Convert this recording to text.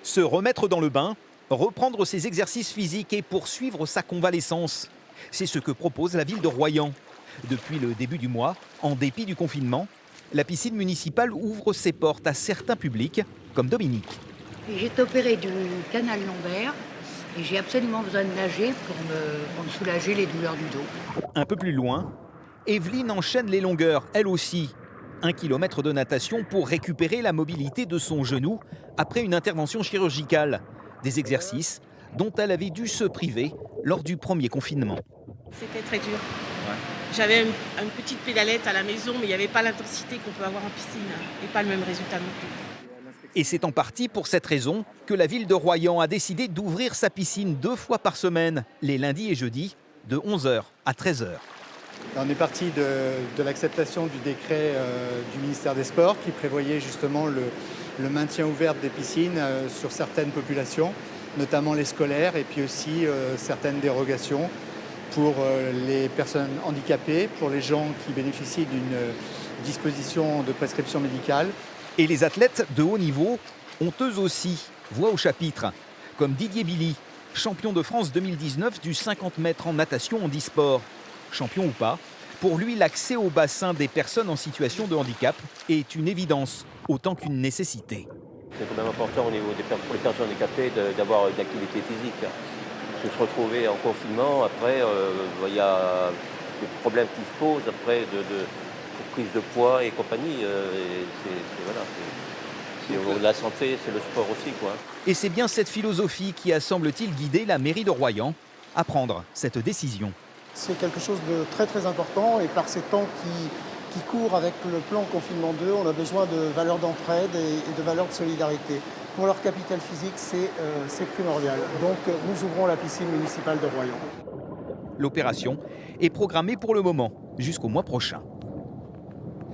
Se remettre dans le bain, reprendre ses exercices physiques et poursuivre sa convalescence. C'est ce que propose la ville de Royan. Depuis le début du mois, en dépit du confinement, la piscine municipale ouvre ses portes à certains publics, comme Dominique. J'ai été opérée du canal lombaire et j'ai absolument besoin de nager pour me soulager les douleurs du dos. Un peu plus loin, Evelyne enchaîne les longueurs, elle aussi. 1 kilomètre de natation pour récupérer la mobilité de son genou après une intervention chirurgicale. Des exercices dont elle avait dû se priver lors du premier confinement. C'était très dur. J'avais une petite pédalette à la maison, mais il n'y avait pas l'intensité qu'on peut avoir en piscine et pas le même résultat non plus. Et c'est en partie pour cette raison que la ville de Royan a décidé d'ouvrir sa piscine 2 fois par semaine, les lundis et jeudis, de 11h à 13h. On est parti de l'acceptation du décret du ministère des Sports qui prévoyait justement le maintien ouvert des piscines sur certaines populations, notamment les scolaires, et puis aussi certaines dérogations pour les personnes handicapées, pour les gens qui bénéficient d'une disposition de prescription médicale. Et les athlètes de haut niveau ont eux aussi voix au chapitre, comme Didier Billy, champion de France 2019 du 50 mètres en natation handisport. Champion ou pas, pour lui l'accès au bassin des personnes en situation de handicap est une évidence, autant qu'une nécessité. C'est quand même important au niveau pour les personnes handicapées d'avoir une activité physique. Se retrouver en confinement, après il y a des problèmes qui se posent après de prise de poids et compagnie. C'est au niveau de la santé, c'est le sport aussi, quoi. Et c'est bien cette philosophie qui a, semble-t-il, guidé la mairie de Royan à prendre cette décision. C'est quelque chose de très très important et par ces temps qui courent avec le plan confinement 2, on a besoin de valeurs d'entraide et de valeurs de solidarité. Pour leur capital physique, c'est primordial. Donc nous ouvrons la piscine municipale de Royan. L'opération est programmée pour le moment jusqu'au mois prochain.